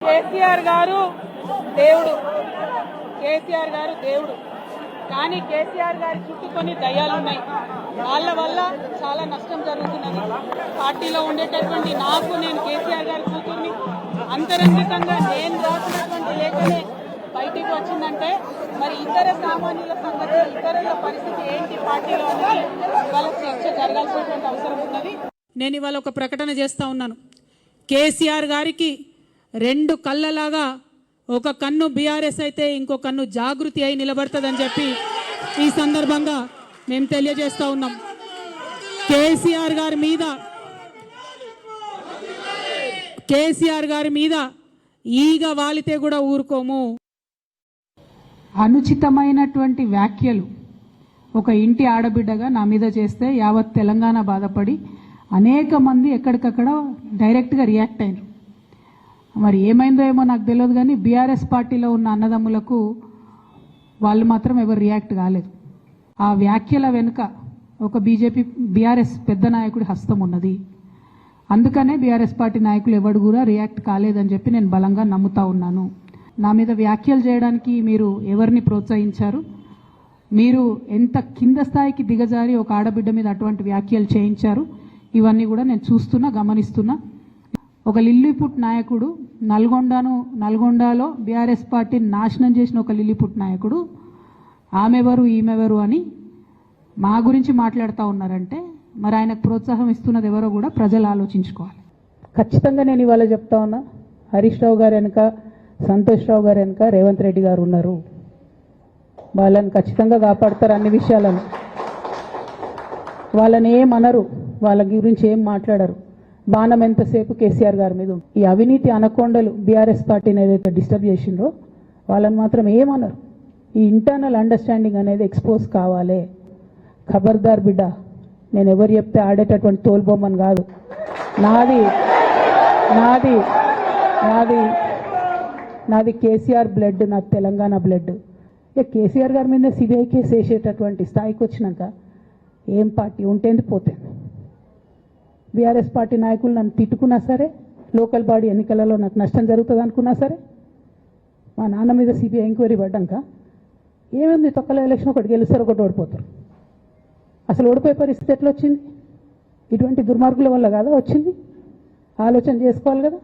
కేసీఆర్ గారు దేవుడు, కేసీఆర్ గారు దేవుడు. కానీ కేసీఆర్ గారి చుట్టూ కొన్ని దయ్యాలున్నాయి. వాళ్ళ వల్ల చాలా నష్టం జరుగుతున్నది. పార్టీలో ఉండేటటువంటి నాకు, నేను కేసీఆర్ గారి కూతుర్ని, అంతరంగికంగా నేను రాసినటువంటి లేఖనే బయటికి వచ్చిందంటే మరి ఇతర సామాన్యుల సంగతి, ఇతరుల పరిస్థితి ఏంటి పార్టీలో అనేది ఇవాళ చర్చ జరగాల్సినటువంటి అవసరం ఉన్నది. నేను ఇవాళ ఒక ప్రకటన చేస్తా ఉన్నాను. కేసీఆర్ గారికి రెండు కళ్ళలాగా ఒక కన్ను బీఆర్ఎస్ అయితే ఇంకో కన్ను జాగృతి అయి నిలబడుతుందని చెప్పి ఈ సందర్భంగా మేము తెలియజేస్తా ఉన్నాం. కేసీఆర్ గారి మీద ఈగ వాలితే కూడా ఊరుకోము. అనుచితమైనటువంటి వ్యాఖ్యలు ఒక ఇంటి ఆడబిడ్డగా నా మీద చేస్తే యావత్ తెలంగాణ బాధపడి అనేక మంది ఎక్కడికక్కడ డైరెక్ట్గా రియాక్ట్ అయినారు. మరి ఏమైందో ఏమో నాకు తెలియదు, కానీ బీఆర్ఎస్ పార్టీలో ఉన్న అన్నదమ్ములకు వాళ్ళు మాత్రం ఎవరు రియాక్ట్ కాలేదు. ఆ వ్యాఖ్యల వెనుక ఒక బీఆర్ఎస్ పెద్ద నాయకుడి హస్తం ఉన్నది. అందుకనే బీఆర్ఎస్ పార్టీ నాయకులు ఎవరు కూడా రియాక్ట్ కాలేదని చెప్పి నేను బలంగా నమ్ముతా ఉన్నాను. నా మీద వ్యాఖ్యలు చేయడానికి మీరు ఎవరిని ప్రోత్సహించారు? మీరు ఎంత కింద స్థాయికి దిగజారి ఒక ఆడబిడ్డ మీద అటువంటి వ్యాఖ్యలు చేయించారు? ఇవన్నీ కూడా నేను చూస్తున్నా, గమనిస్తున్నా. ఒక లిల్లీపుట్ నాయకుడు నల్గొండలో బీఆర్ఎస్ పార్టీని నాశనం చేసిన ఒక లిల్లీపుట్ నాయకుడు ఆమెవరు ఈమెవరు అని మా గురించి మాట్లాడుతూ ఉన్నారంటే మరి ఆయనకు ప్రోత్సాహం ఇస్తున్నది ఎవరో కూడా ప్రజలు ఆలోచించుకోవాలి. ఖచ్చితంగా నేను ఇవాళ చెప్తా ఉన్నా, హరీష్ రావు గారు వెనుక, సంతోష్ రావు గారు వెనుక రేవంత్ రెడ్డి గారు ఉన్నారు. వాళ్ళని ఖచ్చితంగా కాపాడతారు అన్ని విషయాలను. వాళ్ళని ఏమనరు, వాళ్ళ గురించి ఏం మాట్లాడరు. బాణం ఎంతసేపు కేసీఆర్ గారి మీద. ఈ అవినీతి అనకొండలు బీఆర్ఎస్ పార్టీని ఏదైతే డిస్టర్బ్ చేసిండ్రో వాళ్ళని మాత్రం ఏమన్నారు. ఈ ఇంటర్నల్ అండర్స్టాండింగ్ అనేది ఎక్స్పోజ్ కావాలి. ఖబర్దార్ బిడ్డ, నేను ఎవరు చెప్తే ఆడేటటువంటి తోలుబొమ్మని కాదు. నాది నాది నాది నాది కేసీఆర్ బ్లడ్, నాది తెలంగాణ బ్లడ్. ఇక కేసీఆర్ గారి మీద సిబిఐ కేసు వేసేటటువంటి స్థాయికి వచ్చినాక ఏం పార్టీ ఉంటేంది పోతుంది. బీఆర్ఎస్ పార్టీ నాయకులు నన్ను తిట్టుకున్నా సరే, లోకల్ బాడీ ఎన్నికలలో నాకు నష్టం జరుగుతుంది అనుకున్నా సరే, మా నాన్న మీద సిబిఐ ఎంక్వైరీ పడ్డాక ఏముంది, తొక్కల ఎలక్షన్ ఒకటి గెలుస్తారు, ఒకటి ఓడిపోతారు. అసలు ఓడిపోయే పరిస్థితి ఎట్లా వచ్చింది? ఇటువంటి దుర్మార్గుల వల్ల కాదా వచ్చింది? ఆలోచన చేసుకోవాలి కదా.